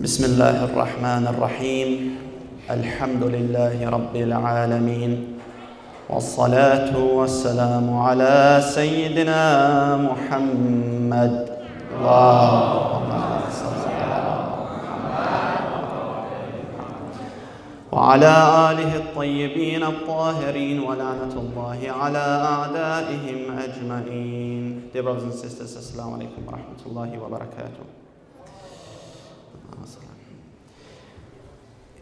بسم الله الرحمن الرحيم الحمد لله رب العالمين والصلاة والسلام على سيدنا محمد اللهم صل على محمد وعلى آله الطيبين الطاهرين ولعنة الله على أعدائهم أجمعين. Dear brothers and sisters, Assalamu alaikum wa rahmatullahi wa barakatuh.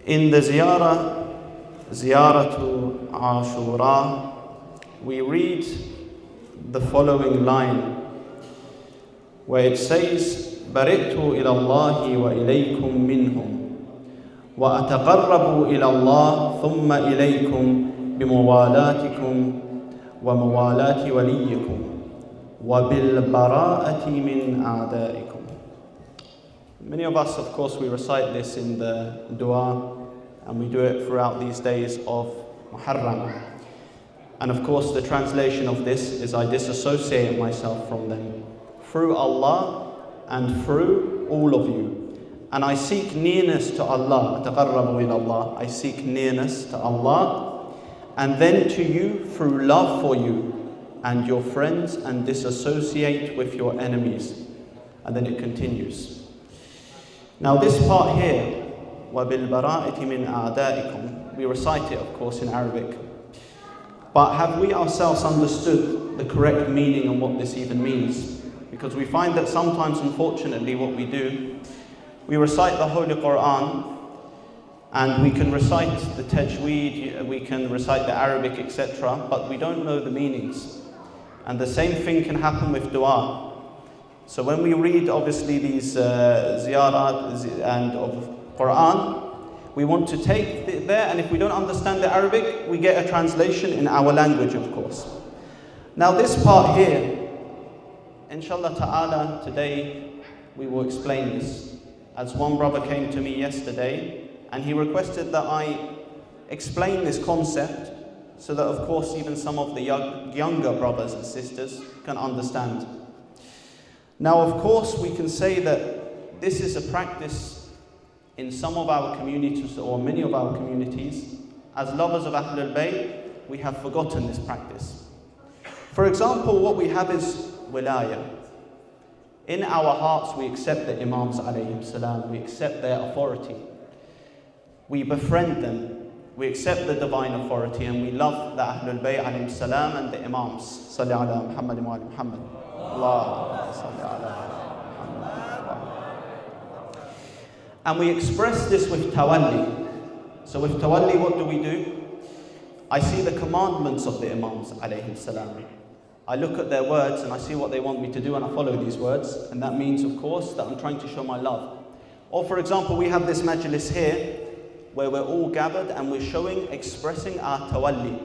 In the Ziyaratu Ashura, we read the following line where it says, بَرِئْتُ إِلَى اللَّهِ وَإِلَيْكُمْ مِنْهُمْ وَأَتَقَرَّبُ إِلَى اللَّهِ ثُمَّ إِلَيْكُمْ بِمُوَالَاتِكُمْ وَمُوَالَاةِ وَلِيِّكُمْ وَبِالْبَرَاءَةِ مِنْ أَعْدَائِكُمْ. Many of us, of course, we recite this in the dua, and we do it throughout these days of Muharram. And of course, the translation of this is, I disassociate myself from them through Allah and through all of you. And I seek nearness to Allah, تَقَرَّبُ إِلَى اللَّهِ, I seek nearness to Allah, and then to you through love for you and your friends, and disassociate with your enemies. And then it continues. Now this part here, وَبِالْبَرَاءَةِ مِنْ أَعْدَائِكُمْ, we recite it of course in Arabic. But have we ourselves understood the correct meaning and what this even means? Because we find that sometimes, unfortunately, what we do, we recite the Holy Quran, and we can recite the tajweed, we can recite the Arabic, etc., but we don't know the meanings. And the same thing can happen with dua. So when we read obviously these ziyarat and of Quran, we want to take it there, and if we don't understand the Arabic, we get a translation in our language, of course. Now this part here, inshallah ta'ala, today we will explain this. As one brother came to me yesterday, and he requested that I explain this concept, so that of course even some of the younger brothers and sisters can understand. Now, of course, we can say that this is a practice in some of our communities, or many of our communities. As lovers of Ahlul Bayt, we have forgotten this practice. For example, what we have is wilaya. In our hearts, we accept the Imams alayhim salam, we accept their authority. We befriend them, we accept the divine authority, and we love the Ahlul Bayt alayhim salam and the Imams. Salli ala Muhammad wa ala Muhammad. And we express this with tawalli. So with tawalli, what do? I see the commandments of the Imams alayhim salam. I look at their words and I see what they want me to do, and I follow these words, and that means of course that I'm trying to show my love. Or for example, we have this majlis here where we're all gathered and we're expressing our tawalli.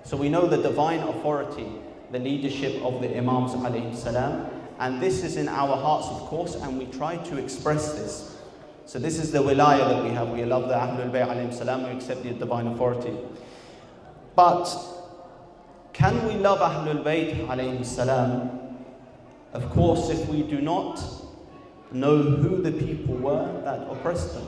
So we know the divine authority, the leadership of the Imams alayhim salam, and this is in our hearts of course, and we try to express this. So this is the wilaya that we have. We love the Ahlul Bayt alayhim salam, we accept the divine authority. But can we love Ahlul Bayt alayhim salam? Of course, if we do not know who the people were that oppressed them.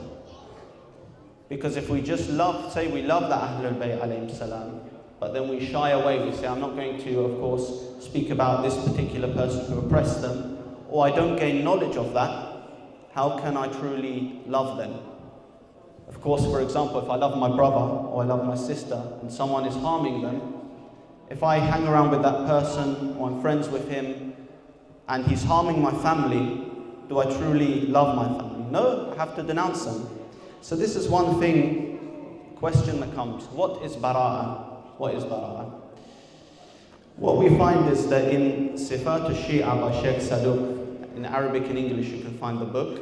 Because if we just say we love the Ahlul Bayt alayhim salam, but then we shy away, we say, I'm not going to, of course, speak about this particular person who oppressed them, or I don't gain knowledge of that, how can I truly love them? Of course, for example, if I love my brother or I love my sister and someone is harming them, if I hang around with that person or I'm friends with him and he's harming my family, do I truly love my family? No, I have to denounce them. So this is one question that comes. What is bara'ah? What is bara'ah? What we find is that in Sifat al-Shia by Sheikh Saduq, in Arabic and English you can find the book,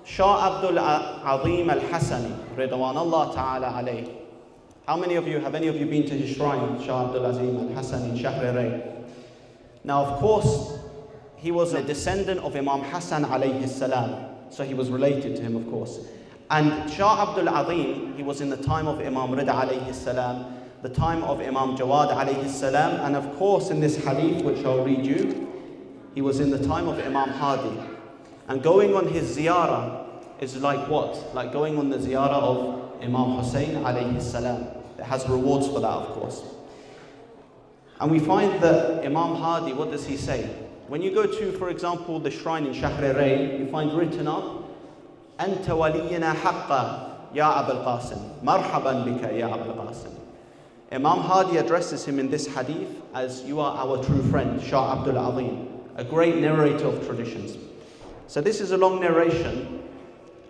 𝗧𝗨𝗥𝗓𝗦𝗓𝗔𝗖𝗎𝗍 Ridwan ta'ala alayh. Have any of you been to his shrine, 𝗧𝗨𝗥𝗓𝗦𝗓𝗦𝗓𝗧 in Shahr-e-Ray? Now of course, he was a descendant of Imam Hassan alayhi salam, so he was related to him of course. And 𝗧𝗨𝗥𝗓𝗦𝗓𝗦𝗓𝗏, he was in the time of Imam Rida alayhi salam, the time of Imam Jawad alayhi salam, and of course in this hadith which I'll read you, he was in the time of Imam Hadi. And going on his ziyarah is like what? Like going on the ziyarah of Imam Hussein alayhi salam. It has rewards for that, of course. And we find that Imam Hadi, what does he say? When you go to, for example, the shrine in 𝗧𝗦𝗦𝗕𝗦𝗦, you find written up, أنت ولينا حقا يا أبا القاسم مرحبا بك يا أبا القاسم. Imam Hadi addresses him in this hadith as, you are our true friend, Shah Abdul Azim, a great narrator of traditions. So this is a long narration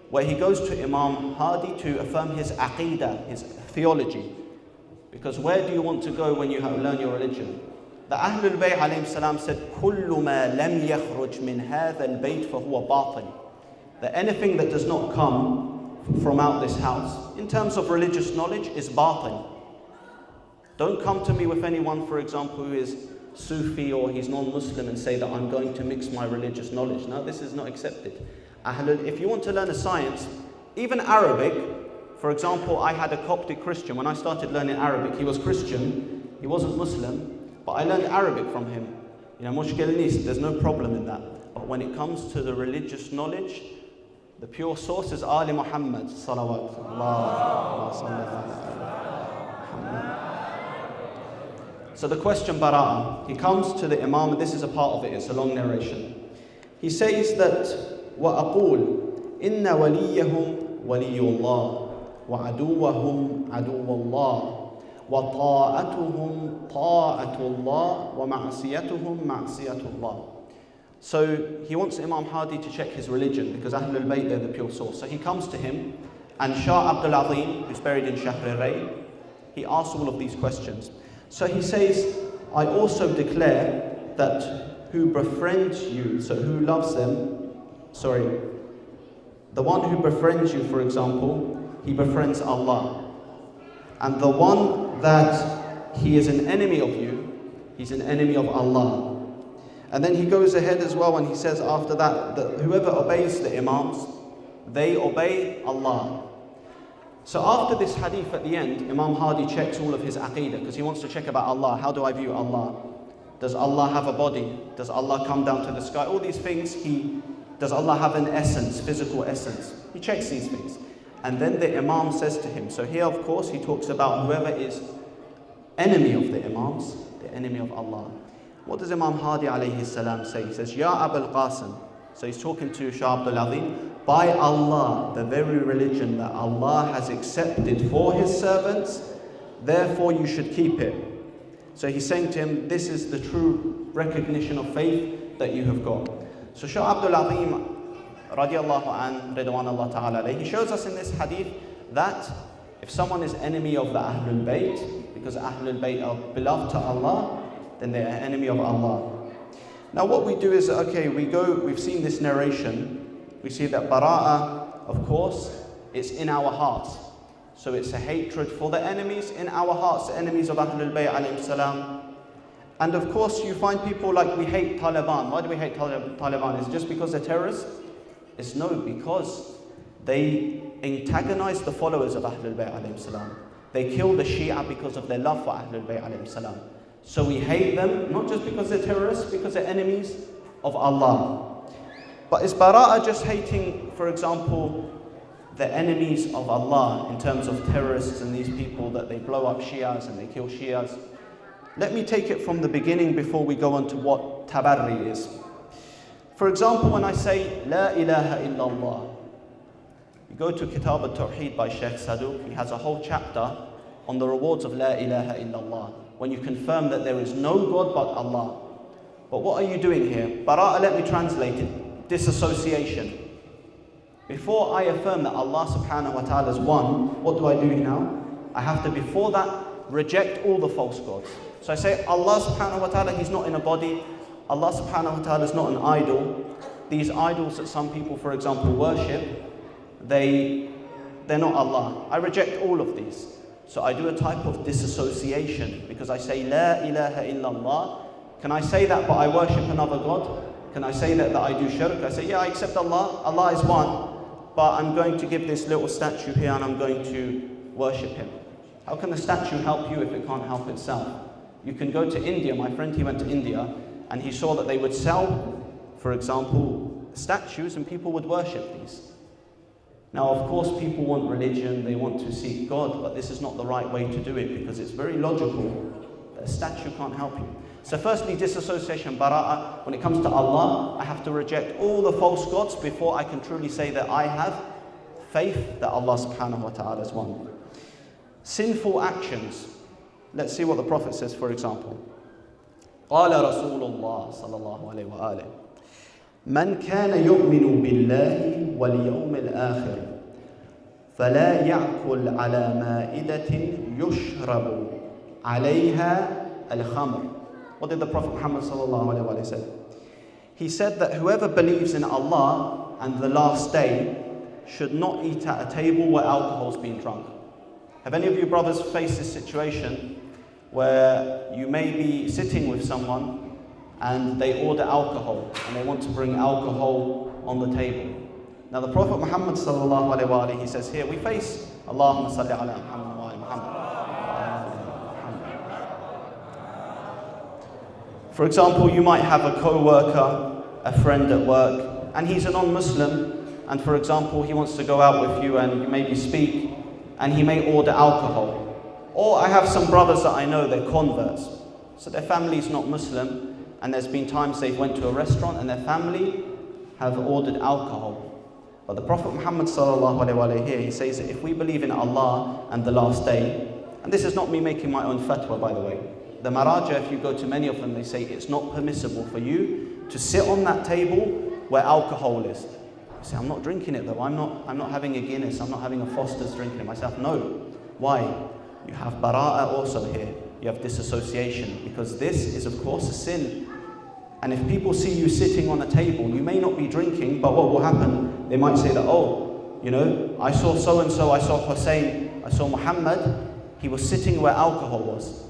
where he goes to Imam Hadi to affirm his aqidah, his theology. Because where do you want to go when you learn your religion? The Ahlul Bayt alayhim salam said, كُلُّ مَا لَمْ يَخْرُجْ مِنْ هَذَا الْبَيْتِ فَهُوَ بَاطِلٌ. That anything that does not come from out this house, in terms of religious knowledge, is batil. Don't come to me with anyone, for example, who is Sufi or he's non-Muslim and say that I'm going to mix my religious knowledge. No, this is not accepted. If you want to learn a science, even Arabic, for example, I had a Coptic Christian. When I started learning Arabic, he was Christian, he wasn't Muslim, but I learned Arabic from him. Mushkil nis, there's no problem in that. But when it comes to the religious knowledge, the pure source is Ali Muhammad, salawat. So the question Bara'a, he comes to the Imam, this is a part of it, it's a long narration. He says that, وَأَقُولُ إِنَّ وَلِيَّهُمْ وَلِيُّ اللَّهِ وَعَدُوَّهُمْ عَدُوَّ اللَّهِ وَطَاعَتُهُمْ طَاعَةُ اللَّهِ وَمَعْصِيَتُهُمْ مَعْصِيَةُ اللَّهِ. So he wants Imam Hadi to check his religion because Ahlul Bayt, they're the pure source. So he comes to him, and Shah Abdul Azim, who's buried in 𝗧𝗦𝗦𝗕𝗦𝗦, he asks all of these questions. So he says, I also declare that who befriends you, so who loves them, the one who befriends you, for example, he befriends Allah. And the one that he is an enemy of you, he's an enemy of Allah. And then he goes ahead as well and he says after that, that whoever obeys the Imams, they obey Allah. So after this hadith at the end, Imam Hadi checks all of his aqidah because he wants to check about Allah. How do I view Allah? Does Allah have a body? Does Allah come down to the sky? All these things, does Allah have an essence, physical essence? He checks these things. And then the Imam says to him, so here of course he talks about whoever is enemy of the Imams, the enemy of Allah. What does Imam Hadi alayhi salam say? He says, Ya Abul Qasim. So he's talking to Shah Abdul Azim. By Allah, the very religion that Allah has accepted for His servants, therefore you should keep it. So he's saying to him, this is the true recognition of faith that you have got. So Shah Abdul Azim, radiallahu an, ridwan ta'ala alayhi, he shows us in this hadith that if someone is enemy of the Ahlul Bayt, because Ahlul Bayt are beloved to Allah, then they are enemy of Allah. Now what we do is, okay, we've seen this narration, we see that Bara'a, of course, it's in our hearts. So it's a hatred for the enemies in our hearts, the enemies of Ahlul Bayt alayhi salam. And of course you find people like, we hate Taliban. Why do we hate Taliban? Is it just because they're terrorists? It's no, because they antagonize the followers of Ahlul Bayt alayhi salam. They kill the Shia because of their love for Ahlul Bayt alayhi salam. So we hate them, not just because they're terrorists, because they're enemies of Allah. But is Bara'a just hating, for example, the enemies of Allah in terms of terrorists and these people that they blow up Shias and they kill Shias? Let me take it from the beginning before we go on to what Tabarri is. For example, when I say, La ilaha illallah, you go to Kitab al-Tawheed by Shaykh Saduq, he has a whole chapter on the rewards of La ilaha illallah, when you confirm that there is no God but Allah. But what are you doing here? Bara'a, let me translate it. Disassociation. Before I affirm that Allah subhanahu wa ta'ala is one, what do I do now? I have to, before that, reject all the false gods. So I say, Allah subhanahu wa ta'ala, He's not in a body. Allah subhanahu wa ta'ala is not an idol. These idols that some people, for example, worship, they're not Allah. I reject all of these. So I do a type of disassociation because I say, La ilaha illallah. Can I say that but I worship another God? Can I say that I do shirk? I say, yeah, I accept Allah. Allah is one. But I'm going to give this little statue here and I'm going to worship Him. How can the statue help you if it can't help itself? You can go to India. My friend, he went to India and he saw that they would sell, for example, statues and people would worship these. Now, of course, people want religion, they want to seek God, but this is not the right way to do it because it's very logical that a statue can't help you. So firstly, disassociation, bara'a. When it comes to Allah, I have to reject all the false gods before I can truly say that I have faith that Allah subhanahu wa ta'ala is one. Sinful actions. Let's see what the Prophet says, for example. قال رسول الله صلى الله عليه وآله من كان يؤمن بالله واليوم الآخر فلا يأكل على مائدة يشرب عليها الخمر. What did the Prophet Muhammad صلى الله عليه وآله say? He said that whoever believes in Allah and the last day should not eat at a table where alcohol is being drunk. Have any of you brothers faced this situation where you may be sitting with someone and they order alcohol and they want to bring alcohol on the table? Now the Prophet Muhammad sallallahu alaihi wasallam, he says here, we face Allahumma salli ala Muhammad wa ala Muhammad. For example, you might have a co-worker, a friend at work, and he's a non-Muslim, and for example, he wants to go out with you and you maybe speak, and he may order alcohol. Or I have some brothers that I know, they're converts. So their family's not Muslim, and there's been times they've went to a restaurant and their family have ordered alcohol. But the Prophet Muhammad sallallahu alaihi wasallam here, he says that if we believe in Allah and the last day, and this is not me making my own fatwa, by the way. The Maraja, if you go to many of them, they say it's not permissible for you to sit on that table where alcohol is. You say, I'm not drinking it though, I'm not having a Guinness, I'm not having a Foster's drinking it myself. No. Why? You have bara'a also here. You have disassociation, because this is of course a sin. And if people see you sitting on a table, you may not be drinking, but what will happen? They might say that, oh, you know, I saw so-and-so, I saw Hussein, I saw Muhammad, he was sitting where alcohol was.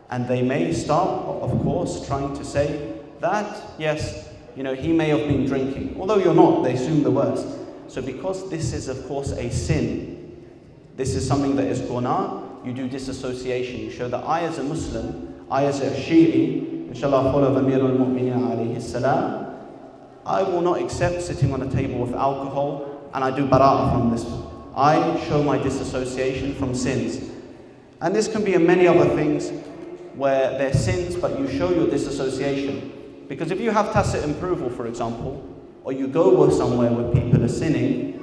And they may start, of course, trying to say that, yes, you know, he may have been drinking. Although you're not, they assume the worst. So because this is, of course, a sin, this is something that is guna, you do disassociation. You show that I as a Muslim, I as a Shi'i, inshallah, follow 𝗦𝗨𝗕𝗦𝗖𝗥𝗓𝗓, I will not accept sitting on a table with alcohol, and I do bara'a from this. I show my disassociation from sins. And this can be in many other things where they're sins, but you show your disassociation. Because if you have tacit approval, for example, or you go somewhere where people are sinning,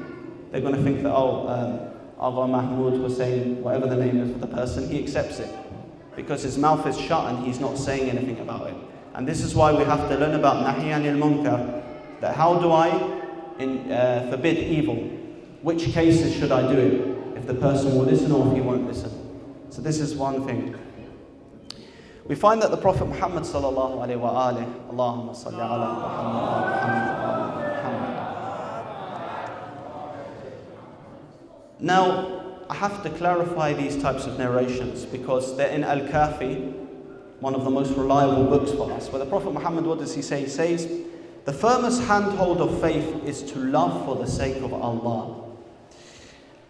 they're going to think that, Agha Mahmoud Hussein, whatever the name is for the person, he accepts it. Because his mouth is shut and he's not saying anything about it. And this is why we have to learn about Nahy anil Munkar, that how do I forbid evil? Which cases should I do it? If the person will listen or if he won't listen. So this is one thing. We find that the Prophet Muhammad sallallahu alaihi wa alihi, Allahumma salli ala Muhammad wa Muhammad. Now, I have to clarify these types of narrations because they're in al-Kafi, one of the most reliable books for us, where the Prophet Muhammad, what does he say? He says, the firmest handhold of faith is to love for the sake of Allah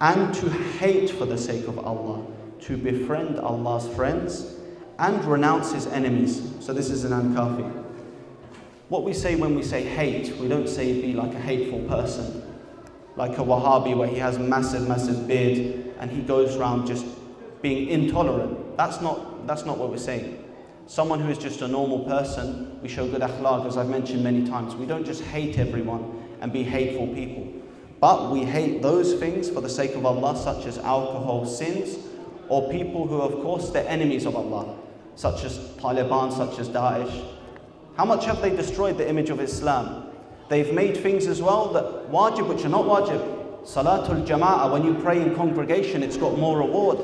and to hate for the sake of Allah, to befriend Allah's friends and renounce his enemies. So this is in al-Kafi. What we say when we say hate, we don't say be like a hateful person, like a Wahhabi where he has massive beard and he goes around just being intolerant. That's not what we're saying. Someone who is just a normal person, we show good akhlaq, as I've mentioned many times. We don't just hate everyone and be hateful people, but we hate those things for the sake of Allah, such as alcohol, sins, or people who, of course, they're enemies of Allah, such as Taliban, such as Daesh. How much have they destroyed the image of Islam? They've made things as well that wajib, which are not wajib. Salatul Jama'ah, when you pray in congregation, it's got more reward,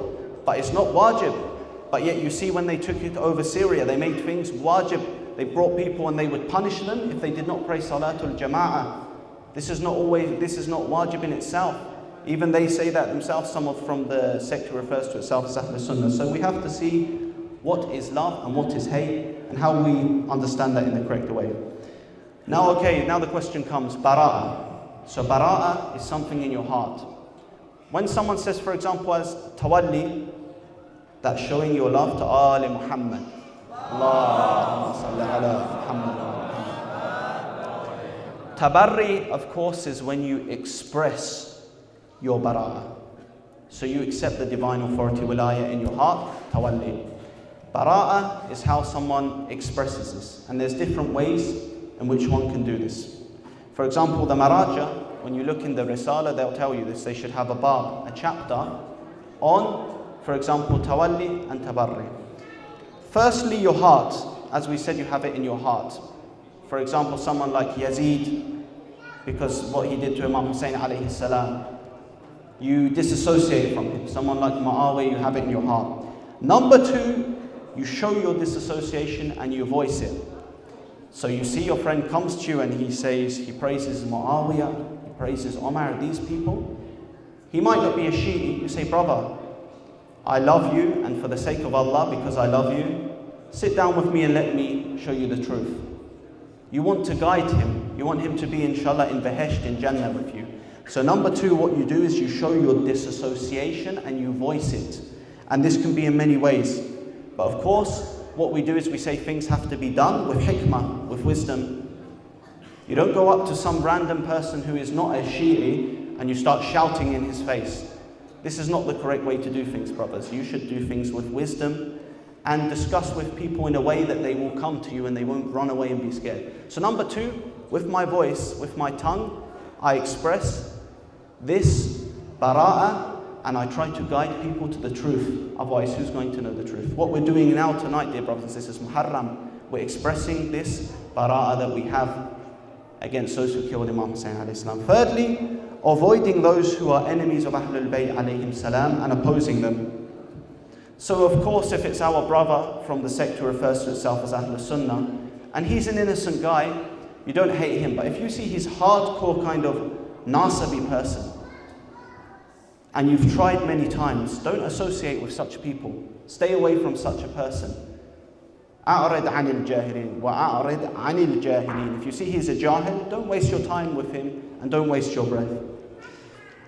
but it's not wajib. But yet you see when they took it over Syria, they made things wajib. They brought people and they would punish them if they did not pray Salatul Jama'ah. This is not wajib in itself. Even they say that themselves, some from the sect who refers to itself as Ahl Sunnah. So we have to see what is love and what is hate and how we understand that in the correct way. Now the question comes, bara'a. So bara'a is something in your heart. When someone says, for example, as tawalli, that's showing your love to Ali Muhammad. Allahumma salli ala Muhammad. Tabarri, of course, is when you express your bara'ah. So you accept the divine authority, wilayah, in your heart, tawalli. Bara'ah is how someone expresses this. And there's different ways in which one can do this. For example, the Maraja, when you look in the Risala, they'll tell you this. They should have a bab, a chapter, on, for example, tawalli and tabarri. Firstly, your heart. As we said, you have it in your heart. For example, someone like Yazid, because what he did to Imam Hussein alayhi salam, you disassociate from him. Someone like Muawiyah, you have it in your heart. Number two, you show your disassociation and you voice it. So you see your friend comes to you and he says, he praises Muawiyah, he praises Omar, these people. He might not be a Shi'i. You say, brother, I love you, and for the sake of Allah, because I love you, sit down with me and let me show you the truth. You want to guide him. You want him to be, inshallah, in Behesht, in Jannah with you. So number two, what you do is you show your disassociation and you voice it. And this can be in many ways. But of course, what we do is we say things have to be done with hikmah, with wisdom. You don't go up to some random person who is not a Shi'i and you start shouting in his face. This is not the correct way to do things, brothers. You should do things with wisdom and discuss with people in a way that they will come to you and they won't run away and be scared. So number two, with my voice, with my tongue, I express this bara'ah and I try to guide people to the truth. Otherwise, who's going to know the truth? What we're doing now tonight, dear brothers and sisters, Muharram, we're expressing this bara'ah that we have against those who killed Imam Hussein alayhi salam. Thirdly, avoiding those who are enemies of Ahlul Bayt alayhim salam and opposing them. So of course, if it's our brother from the sect who refers to itself as Ahlul Sunnah, and he's an innocent guy, you don't hate him. But if you see he's hardcore kind of nasabi person, and you've tried many times, don't associate with such people. Stay away from such a person. أعرض عن الجاهلين وأعرض عن الجاهلين. If you see he's a jahil, don't waste your time with him and don't waste your breath.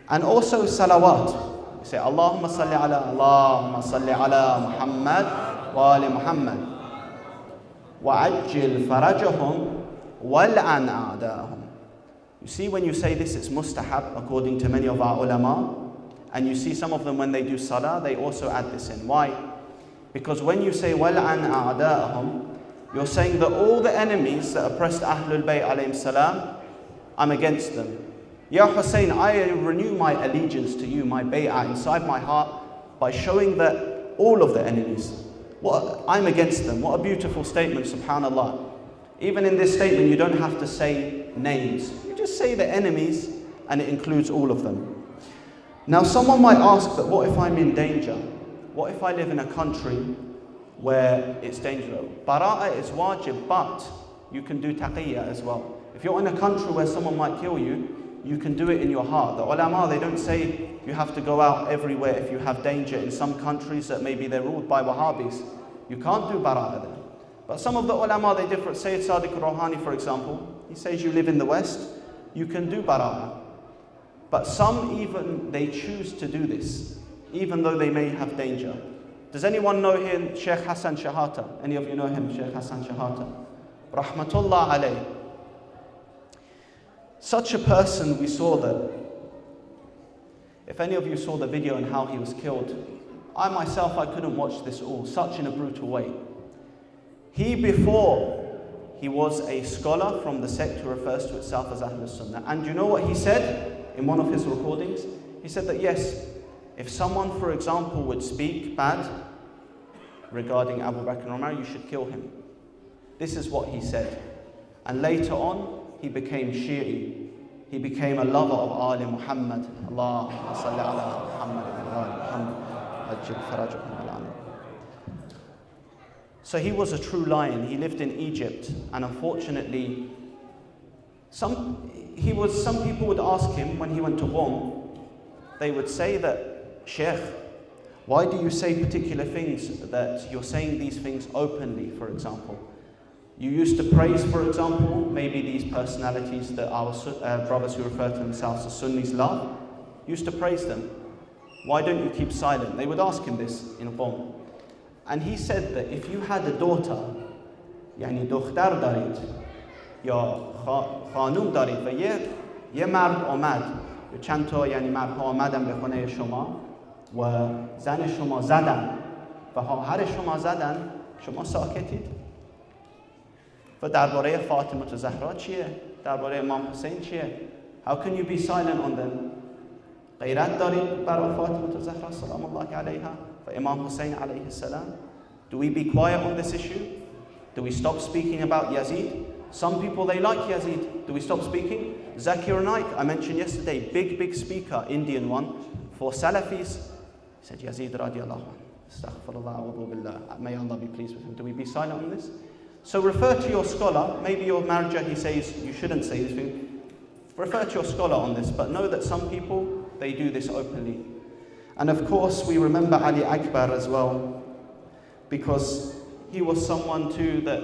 And also salawat. You say Allahumma salli ala Muhammad wa ali Muhammad وعجل فرجهم والعن أعداءهم. You see, when you say this, it's mustahab according to many of our ulama. And you see some of them when they do salah, they also add this in. Why? Because when you say وَلْعَنْ أَعْدَاءَهُمْ, you're saying that all the enemies that oppressed Ahlul Bayt alayhim salam, I'm against them. Ya Hussein, I renew my allegiance to you, my bay'ah inside my heart, by showing that all of the enemies, I'm against them. What a beautiful statement, subhanallah. Even in this statement, you don't have to say names. You just say the enemies, and it includes all of them. Now someone might ask that, what if I'm in danger? What if I live in a country where it's dangerous? Bara'ah is wajib, but you can do taqiyya as well. If you're in a country where someone might kill you, you can do it in your heart. The ulama, they don't say you have to go out everywhere if you have danger. In some countries that maybe they're ruled by Wahhabis, you can't do bara'ah there. But some of the ulama, they differ. Sayyid Sadiq al-Rouhani, for example, he says you live in the West, you can do bara'ah. But some even, they choose to do this, even though they may have danger. Does anyone know him, Sheikh Hassan Shahata? Any of you know him, Sheikh Hassan Shahata? Rahmatullah alayh. Such a person, we saw that, if any of you saw the video and how he was killed, I myself, I couldn't watch this all, such in a brutal way. Before he was a scholar from the sect who refers to itself as Ahlul Sunnah. And you know what he said in one of his recordings? He said that yes, if someone, for example, would speak bad regarding Abu Bakr and Umar, you should kill him. This is what he said. And later on, he became Shi'i. He became a lover of Ali Muhammad. Allahumma salli ala Muhammad wa ali Muhammad. So he was a true lion. He lived in Egypt, and unfortunately, some people would ask him when he went to Qom, they would say that, Sheikh, why do you say particular things, that you're saying these things openly, for example? You used to praise, for example, maybe these personalities that our brothers who refer to themselves as Sunnis love, used to praise them. Why don't you keep silent? They would ask him this in Qom. And he said that if you had a daughter, yani دختر دارید یا خانوم دارید و یه مرد آمد یا چند تا یعنی مردها آمدن به خانه شما و زن شما زدن و خواهر شما زدن، شما ساکتید؟ و درباره فاطمه زهرا چیه؟ درباره امام حسین چیه؟ How can you be silent on them? غیرت دارید برای فاطمه زهرا سلام الله علیها و امام حسین علیه السلام؟ Do we be quiet on this issue? Do we stop speaking about Yazid? Some people, they like Yazid. Do we stop speaking? Zakir Naik, I mentioned yesterday, big speaker, Indian one, for Salafis. He said, Yazid radiallahu anhu. Astaghfirullah wa billah. May Allah be pleased with him. Do we be silent on this? So refer to your scholar. Maybe your marja, he says, you shouldn't say this thing. Refer to your scholar on this, but know that some people, they do this openly. And of course, we remember Ali Akbar as well, because he was someone too that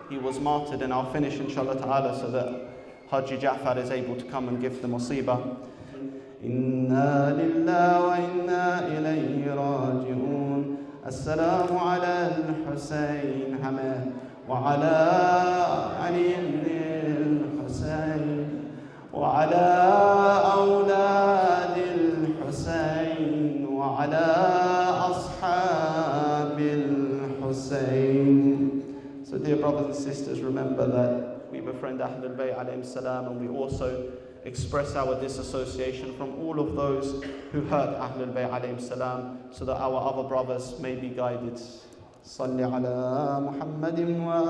he was martyred, and I'll finish inshallah ta'ala so that Haji Ja'far is able to come and give the musibah. Inna lillahi wa inna ilayhi raji'un. Assalamu ala al-Husayn Hamad wa ala Ali ibn al-Husayn wa ala awlad al-Husayn wa ala ashab al-Husayn. So dear brothers and sisters, remember that we befriend Ahlul Bayt alayhim salam, and we also express our disassociation from all of those who hurt Ahlul Bayt alayhim salam, so that our other brothers may be guided. Salli ala Muhammadin wa